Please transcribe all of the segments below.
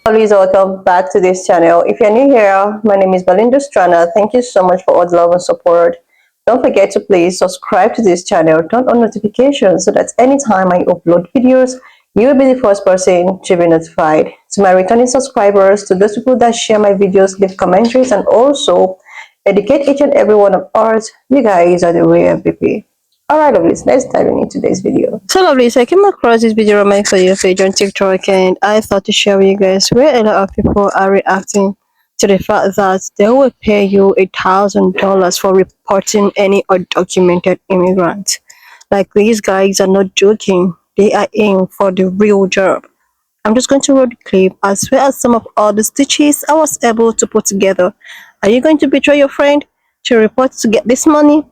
Always welcome back to this channel. If you're new here, my name is Belinda Strana. Thank you so much for all the love and support. Don't forget to please subscribe to this channel, turn on notifications so that anytime I upload videos, you will be the first person to be notified. To my returning subscribers, to those people that share my videos, leave commentaries, and also educate each and every one of us, you guys are the real people. Alright, lovelies, let's dive into today's video. So, lovelies, I came across this video on my For You page on TikTok, and I thought to share with you guys where a lot of people are reacting to the fact that they will pay you $1,000 for reporting any undocumented immigrant. Like, these guys are not joking, they are in for the real job. I'm just going to roll the clip as well as some of all the stitches I was able to put together. Are you going to betray your friend to report to get this money?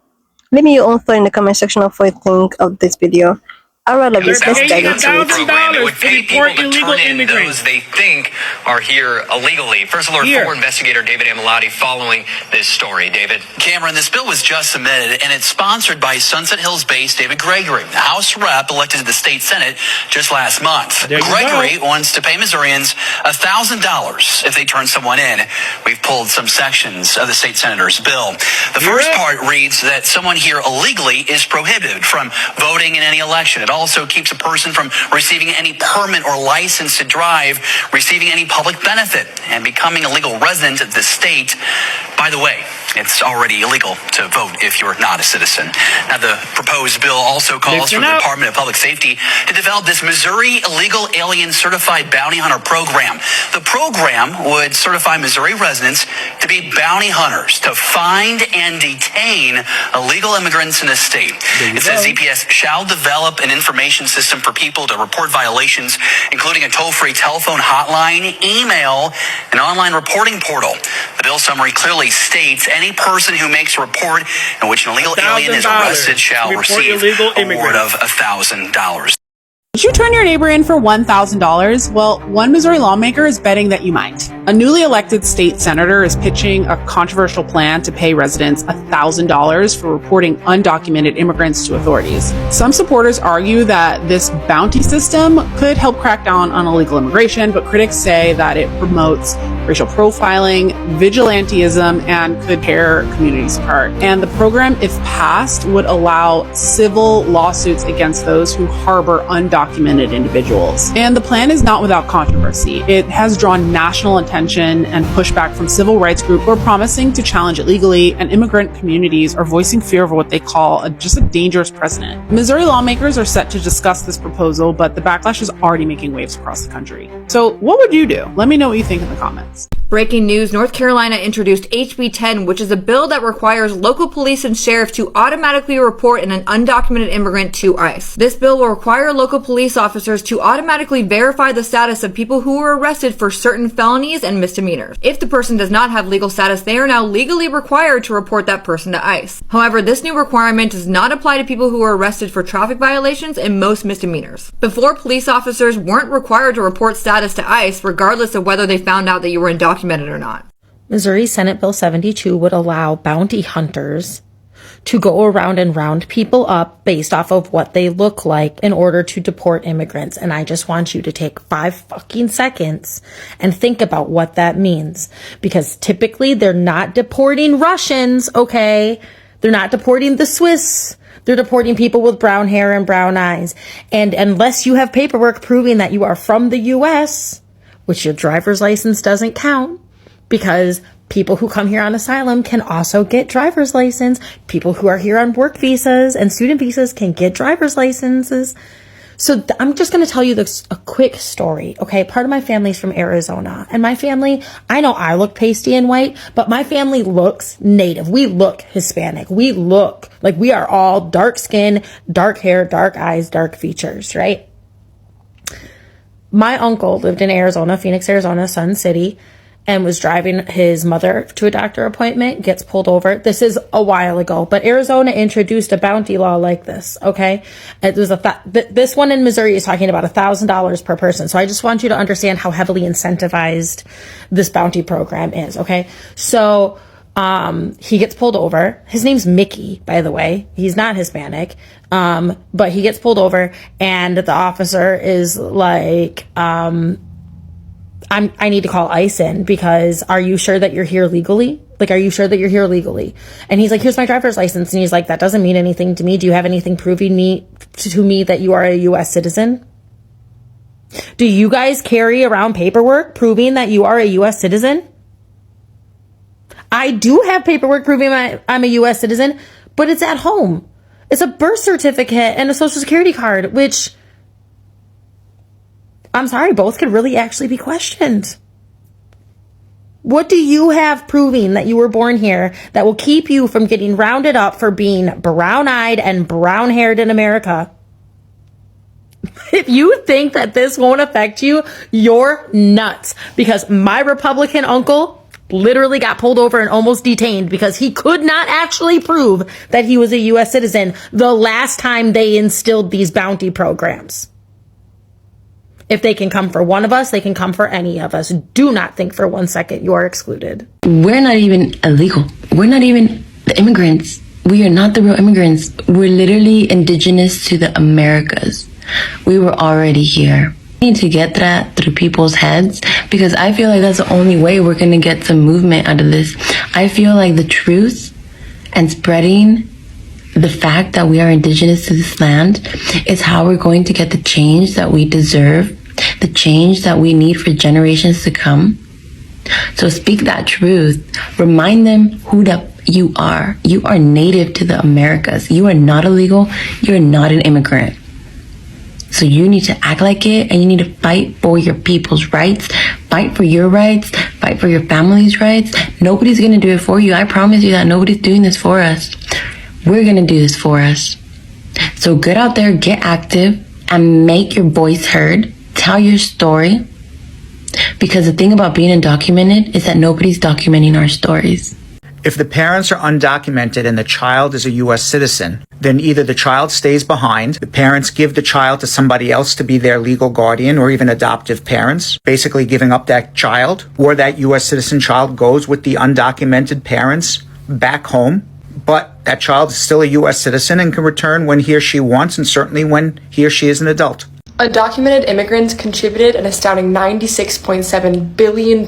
Leave me your own thought in the comment section of what you think of this video. Alright, lovelies, let's dive into it. It would pay people to turn in those they think are here illegally. First alert, former investigator David Amilati following this story. David. Cameron, this bill was just submitted, and it's sponsored by Sunset Hills-based David Gregory, the House rep elected to the state Senate just last month. Gregory wants to pay Missourians $1,000 if they turn someone in. We've pulled some sections of the state senator's bill. The first part reads that someone here illegally is prohibited from voting in any election. It also keeps a person from receiving any permit or license to drive, receiving any public benefit, and becoming a legal resident of the state. By the way, it's already illegal to vote if you're not a citizen. Now, the proposed bill also calls for the Department of Public Safety to develop this Missouri Illegal Alien Certified Bounty Hunter program. The program would certify Missouri residents to be bounty hunters to find and detain illegal immigrants in the state. It says EPS shall develop an information system for people to report violations, including a toll-free telephone hotline, email, and online reporting portal. The bill summary clearly states any person who makes a report in which an illegal alien is arrested shall receive a reward of $1,000. Would you turn your neighbor in for $1,000? Well, one Missouri lawmaker is betting that you might. A newly elected state senator is pitching a controversial plan to pay residents $1,000 for reporting undocumented immigrants to authorities. Some supporters argue that this bounty system could help crack down on illegal immigration, but critics say that it promotes racial profiling, vigilantism, and could tear communities apart. And the program, if passed, would allow civil lawsuits against those who harbor undocumented individuals. And the plan is not without controversy. It has drawn national attention and pushback from civil rights groups who are promising to challenge it legally, and immigrant communities are voicing fear of what they call just a dangerous precedent. Missouri lawmakers are set to discuss this proposal, but the backlash is already making waves across the country. So what would you do? Let me know what you think in the comments. Breaking news, North Carolina introduced HB 10, which is a bill that requires local police and sheriff to automatically report an undocumented immigrant to ICE. This bill will require local police officers to automatically verify the status of people who were arrested for certain felonies and misdemeanors. If the person does not have legal status, they are now legally required to report that person to ICE. However, this new requirement does not apply to people who were arrested for traffic violations and most misdemeanors. Before, police officers weren't required to report status to ICE regardless of whether they found out that you were undocumented or not. Missouri Senate Bill 72 would allow bounty hunters to go around and round people up based off of what they look like in order to deport immigrants. And I just want you to take 5 fucking seconds and think about what that means. Because typically they're not deporting Russians, okay? They're not deporting the Swiss. They're deporting people with brown hair and brown eyes. And unless you have paperwork proving that you are from the U.S., which your driver's license doesn't count, because people who come here on asylum can also get driver's license. People who are here on work visas and student visas can get driver's licenses. So I'm just going to tell you this, a quick story. Okay. Part of my family's from Arizona, and my family, I know I look pasty and white, but my family looks native. We look Hispanic. We look like we are all dark skin, dark hair, dark eyes, dark features, right? My uncle lived in Arizona, Phoenix, Arizona, Sun City, and was driving his mother to a doctor appointment, gets pulled over. This is a while ago, but Arizona introduced a bounty law like this, okay? It was this one in Missouri is talking about $1,000 per person. So I just want you to understand how heavily incentivized this bounty program is, okay? So he gets pulled over. His name's Mickey, by the way. He's not Hispanic. But he gets pulled over, and the officer is like, I need to call ICE in because are you sure that you're here legally? Like, are you sure that you're here legally? And he's like, here's my driver's license. And he's like, that doesn't mean anything to me. Do you have anything proving to me that you are a U.S. citizen? Do you guys carry around paperwork proving that you are a U.S. citizen? I do have paperwork proving I'm a U.S. citizen, but it's at home. It's a birth certificate and a social security card, which, I'm sorry, both could really actually be questioned. What do you have proving that you were born here that will keep you from getting rounded up for being brown-eyed and brown-haired in America? If you think that this won't affect you, you're nuts. Because my Republican uncle literally got pulled over and almost detained because he could not actually prove that he was a U.S. citizen the last time they instilled these bounty programs. If they can come for one of us, they can come for any of us. Do not think for 1 second you are excluded. We're not even illegal. We're not even the immigrants. We are not the real immigrants. We're literally indigenous to the Americas. We were already here. We need to get that through people's heads because I feel like that's the only way we're going to get some movement out of this. I feel like the truth and spreading the fact that we are indigenous to this land is how we're going to get the change that we deserve, the change that we need for generations to come. So speak that truth. Remind them who you are. You are native to the Americas. You are not illegal. You're not an immigrant. So you need to act like it, and you need to fight for your people's rights, fight for your rights, fight for your family's rights. Nobody's going to do it for you. I promise you that nobody's doing this for us. We're going to do this for us. So get out there, get active, and make your voice heard. Tell your story. Because the thing about being undocumented is that nobody's documenting our stories. If the parents are undocumented and the child is a U.S. citizen, then either the child stays behind, the parents give the child to somebody else to be their legal guardian or even adoptive parents, basically giving up that child, or that U.S. citizen child goes with the undocumented parents back home. But that child is still a U.S. citizen and can return when he or she wants, and certainly when he or she is an adult. Undocumented immigrants contributed an astounding $96.7 billion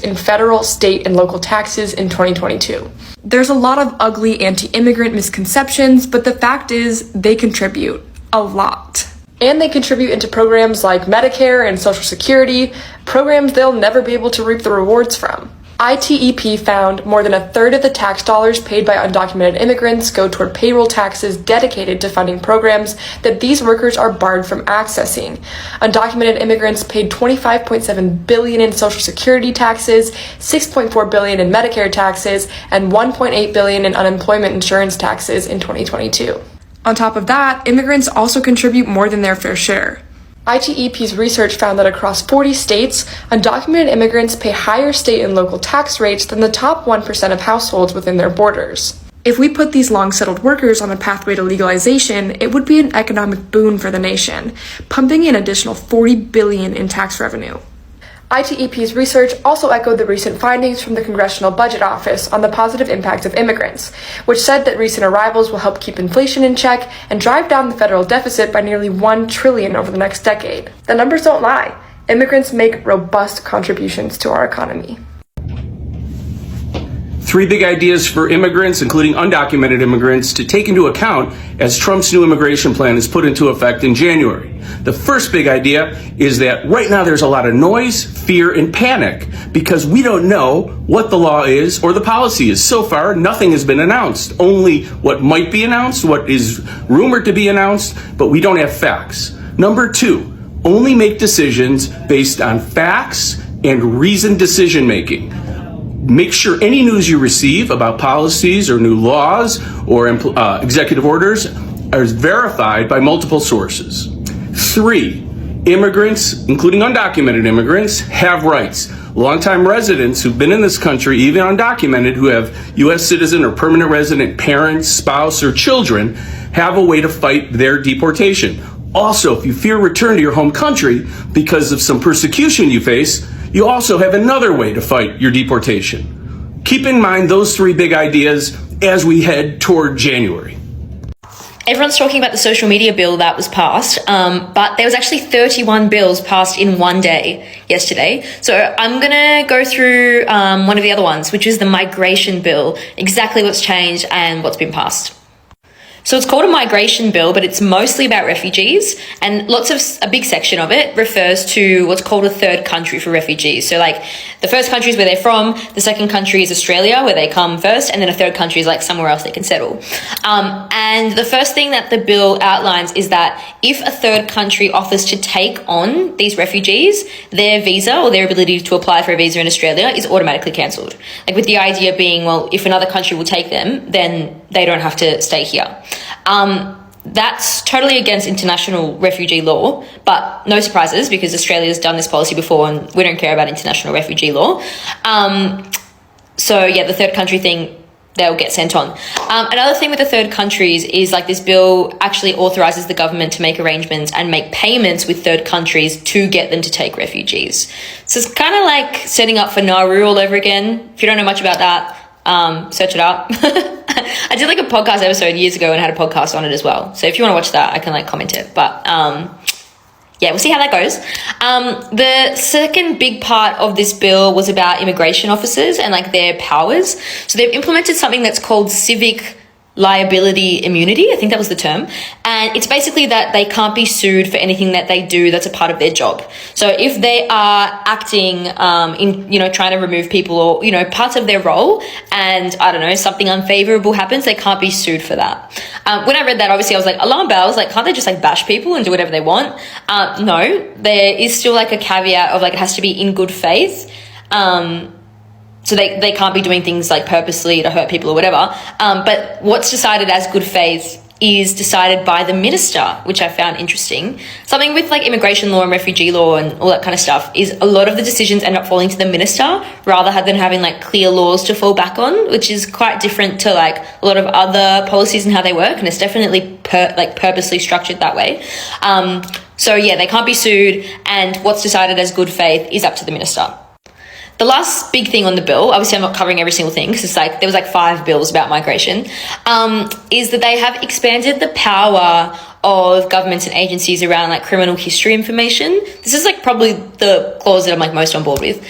in federal, state, and local taxes in 2022. There's a lot of ugly anti-immigrant misconceptions, but the fact is they contribute a lot. And they contribute into programs like Medicare and Social Security, programs they'll never be able to reap the rewards from. ITEP found more than a third of the tax dollars paid by undocumented immigrants go toward payroll taxes dedicated to funding programs that these workers are barred from accessing. Undocumented immigrants paid $25.7 billion in Social Security taxes, $6.4 billion in Medicare taxes, and $1.8 billion in unemployment insurance taxes in 2022. On top of that, immigrants also contribute more than their fair share. ITEP's research found that across 40 states, undocumented immigrants pay higher state and local tax rates than the top 1% of households within their borders. If we put these long-settled workers on a pathway to legalization, it would be an economic boon for the nation, pumping in an additional $40 billion in tax revenue. ITEP's research also echoed the recent findings from the Congressional Budget Office on the positive impact of immigrants, which said that recent arrivals will help keep inflation in check and drive down the federal deficit by nearly $1 trillion over the next decade. The numbers don't lie. Immigrants make robust contributions to our economy. 3 big ideas for immigrants, including undocumented immigrants, to take into account as Trump's new immigration plan is put into effect in January. The first big idea is that right now there's a lot of noise, fear, and panic because we don't know what the law is or the policy is. So far, nothing has been announced. Only what might be announced, what is rumored to be announced, but we don't have facts. Number 2, only make decisions based on facts and reasoned decision making. Make sure any news you receive about policies or new laws or executive orders are verified by multiple sources. 3, immigrants, including undocumented immigrants, have rights. Longtime residents who've been in this country, even undocumented, who have U.S. citizen or permanent resident parents, spouse, or children, have a way to fight their deportation. Also, if you fear return to your home country because of some persecution you face, you also have another way to fight your deportation. Keep in mind those 3 big ideas as we head toward January. Everyone's talking about the social media bill that was passed, but there was actually 31 bills passed in one day yesterday. So I'm gonna go through one of the other ones, which is the migration bill, exactly what's changed and what's been passed. So it's called a migration bill, but it's mostly about refugees, and a big section of it refers to what's called a third country for refugees. So like the first country is where they're from, the second country is Australia, where they come first, and then a third country is like somewhere else they can settle. And the first thing that the bill outlines is that if a third country offers to take on these refugees, their visa or their ability to apply for a visa in Australia is automatically cancelled. Like with the idea being, well, if another country will take them, then they don't have to stay here. That's totally against international refugee law, but no surprises because Australia's done this policy before and we don't care about international refugee law. So yeah, the third country thing, they'll get sent on. Another thing with the third countries is like this bill actually authorises the government to make arrangements and make payments with third countries to get them to take refugees. So it's kind of like setting up for Nauru all over again. If you don't know much about that, search it up. I did like a podcast episode years ago and had a podcast on it as well. So if you want to watch that, I can like comment it. But yeah, we'll see how that goes. The second big part of this bill was about immigration officers and like their powers. So they've implemented something that's called civic liability immunity. I think that was the term. And it's basically that they can't be sued for anything that they do that's a part of their job. So if they are acting in, trying to remove people or, parts of their role and, I don't know, something unfavorable happens, they can't be sued for that. When I read that, obviously I was like, alarm bells, like, can't they just like bash people and do whatever they want? No, there is still like a caveat of like, it has to be in good faith. So they can't be doing things like purposely to hurt people or whatever. But what's decided as good faith is decided by the minister, which I found interesting. Something with like immigration law and refugee law and all that kind of stuff is a lot of the decisions end up falling to the minister rather than having like clear laws to fall back on, which is quite different to like a lot of other policies and how they work. And it's definitely purposely structured that way. So yeah, they can't be sued, and what's decided as good faith is up to the minister. The last big thing on the bill, obviously I'm not covering every single thing because it's like there was like 5 bills about migration, is that they have expanded the power of governments and agencies around like criminal history information. This is like probably the clause that I'm like most on board with.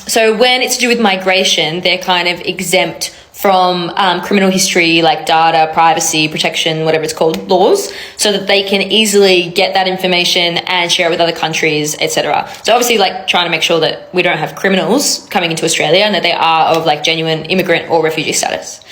So when it's to do with migration, they're kind of exempt from criminal history, like data, privacy, protection, whatever it's called, laws, so that they can easily get that information and share it with other countries, etc. So obviously like trying to make sure that we don't have criminals coming into Australia and that they are of like genuine immigrant or refugee status.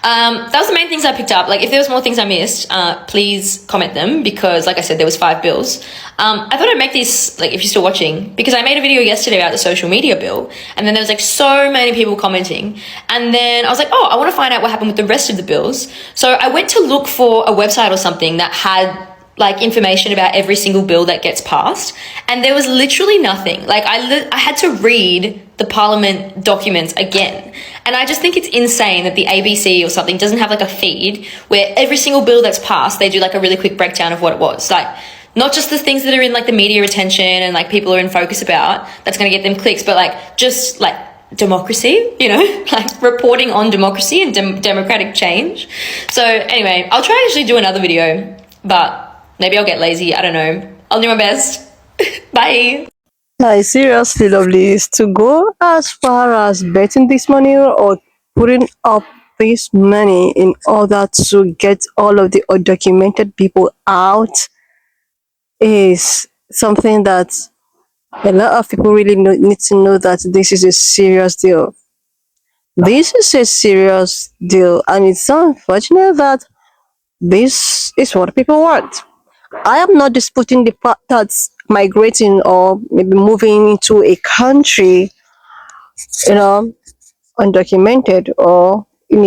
That was the main things I picked up. Like if there was more things I missed, please comment them because like I said, there was 5 bills. I thought I'd make this, like if you're still watching, because I made a video yesterday about the social media bill and then there was like so many people commenting, and then I was like, oh, I want to find out what happened with the rest of the bills. So I went to look for a website or something that had like information about every single bill that gets passed, and there was literally nothing. Like I had to read the parliament documents again, and I just think it's insane that the ABC or something doesn't have like a feed where every single bill that's passed, they do like a really quick breakdown of what it was. Like not just the things that are in like the media attention and like people are in focus about that's going to get them clicks, but like just like democracy, like reporting on democracy and democratic change. So anyway, I'll try actually do another video, but maybe I'll get lazy. I don't know. I'll do my best. Bye. Like seriously, lovely, is to go as far as betting this money or putting up this money in order to get all of the undocumented people out is something that a lot of people really need to know, that this is a serious deal. This is a serious deal, and it's so unfortunate that this is what people want. I am not disputing the fact that migrating or maybe moving into a country, undocumented or in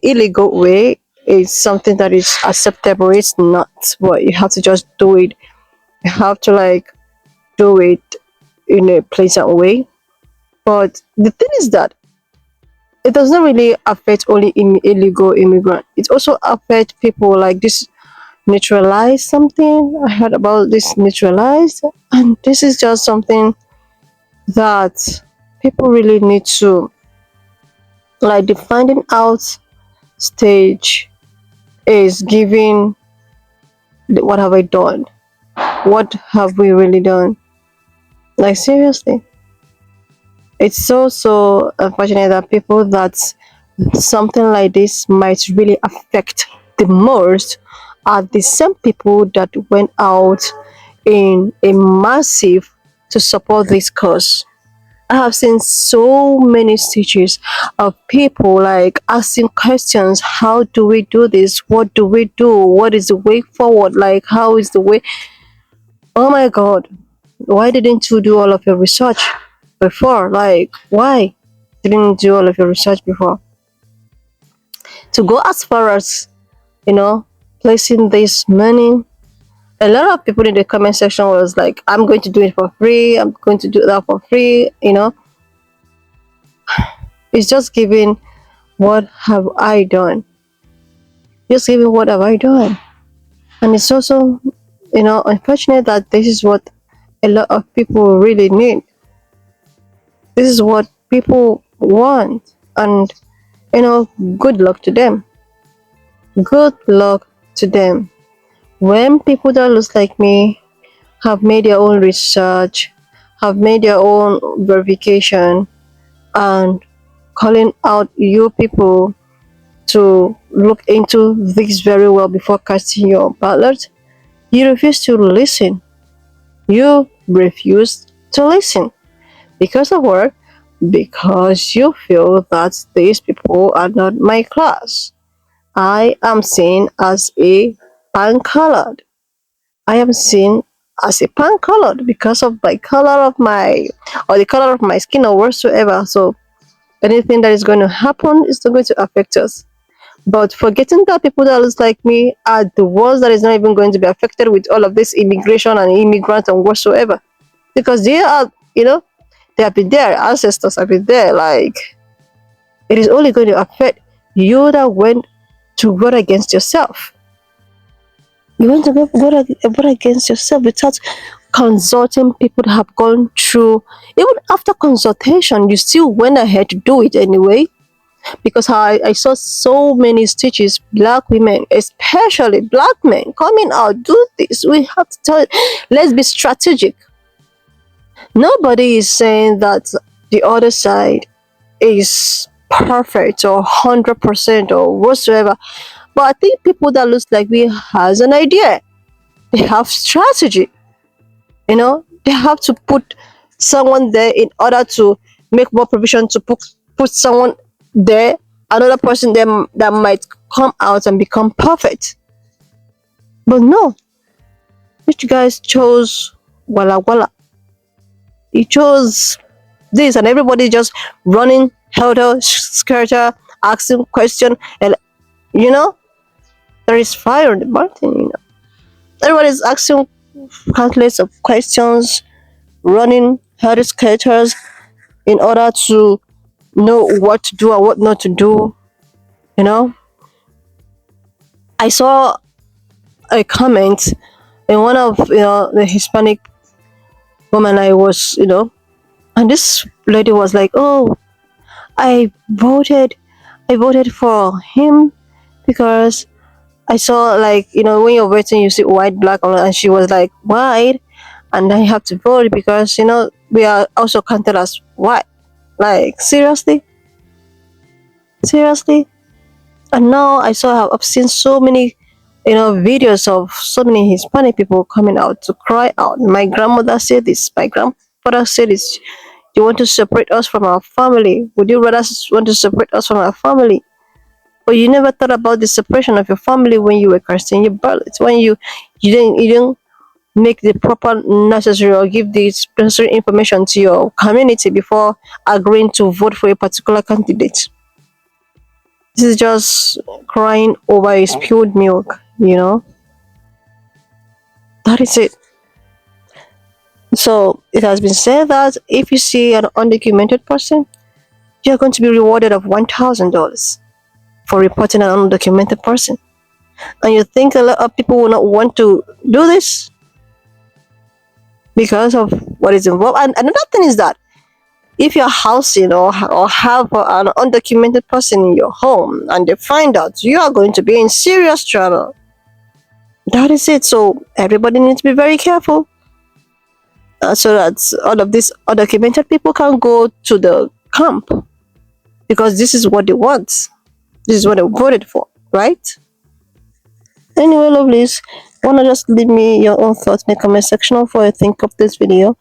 illegal way is something that is acceptable. It's not, but you have to just do it. You have to like do it in a pleasant way. But the thing is that it does not really affect only illegal immigrant. It also affects people like this naturalized something. I heard about this naturalized, and this is just something that people really need to like. The finding out stage is giving, what have I done? What have we really done? Like, seriously. It's so unfortunate that people that something like this might really affect the most are the same people that went out in a massive to support this cause. I have seen so many stitches of people like asking questions. How do we do this? What do we do? What is the way forward? Like, how is the way? Oh my God. Why didn't you do all of your research before? Like, why didn't you do all of your research before? To go as far as, placing this money, a lot of people in the comment section was like, I'm going to do it for free. I'm going to do that for free. It's just giving, what have I done? Just giving, what have I done? And it's also, unfortunate that this is what a lot of people really need. This is what people want. And, good luck to them. Good luck to them. When people that looks like me have made their own research, have made their own verification, and calling out you people to look into this very well before casting your ballot, you refuse to listen. You refuse to listen. Because of what? Because you feel that these people are not my class. I am seen as a pan-colored. I am seen as a pan-colored because of my color of my, or the color of my skin or whatsoever. So anything that is going to happen is not going to affect us. But forgetting that people that looks like me are the ones that is not even going to be affected with all of this immigration and immigrants and whatsoever. Because they are, they have been there, ancestors have been there. Like, it is only going to affect you that went to vote against yourself. You want to vote against yourself without consulting people that have gone through. Even after consultation, you still went ahead to do it anyway. Because I saw so many stitches, black women, especially black men, coming out, do this. We have to tell it. Let's be strategic. Nobody is saying that the other side is perfect or 100% or whatsoever. But I think people that looks like me has an idea. They have strategy. They have to put someone there in order to make more provision to put someone there, another person there that might come out and become perfect. But no, which guys chose Walla Walla. He chose this, and everybody just running helter skelter, asking question, and there is fire in the mountain. Everybody's asking countless of questions, running helter skelters in order to know what to do and what not to do. I saw a comment in one of the Hispanic woman I was, and this lady was like, "Oh, I voted, I voted for him because I saw, like, when you're voting you see white, black, and she was like, white, and I have to vote because we are also counted as white." Like, seriously, seriously. And now I've seen so many videos of so many Hispanic people coming out to cry out. My grandmother said this, my grandfather said this. You want to separate us from our family? Would you rather want to separate us from our family? But you never thought about the separation of your family when you were casting your ballot. When you didn't make the proper necessary or give the necessary information to your community before agreeing to vote for a particular candidate. This is just crying over a spilled milk. That is it. So it has been said that if you see an undocumented person, you're going to be rewarded of $1,000 for reporting an undocumented person. And you think a lot of people will not want to do this because of what is involved. And another thing is that if you're housing or have an undocumented person in your home and they find out, you are going to be in serious trouble. That is it. So everybody needs to be very careful, so that all of these undocumented people can go to the camp, because this is what they want. This is what they voted for, right? Anyway, lovelies, wanna just leave me your own thoughts in the comment section of what you think of this video.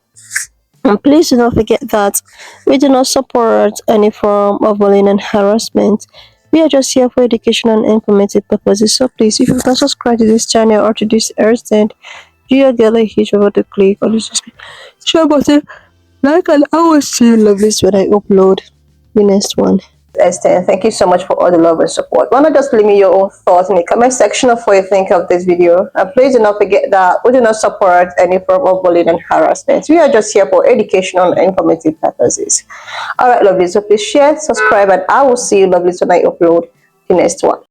And please do not forget that we do not support any form of bullying and harassment. We are just here for educational and informative purposes. So please, if you can subscribe to this channel or to this stand, do your girl a huge favor to click on the subscribe button, like, and I will see you lovelies when I upload the next one. Esther, thank you so much for all the love and support. Why not just leave me your own thoughts in the comment section of what you think of this video. And please do not forget that we do not support any form of bullying and harassment. We are just here for educational and informative purposes. Alright, lovelies, so please share, subscribe, and I will see you lovelies when I upload the next one.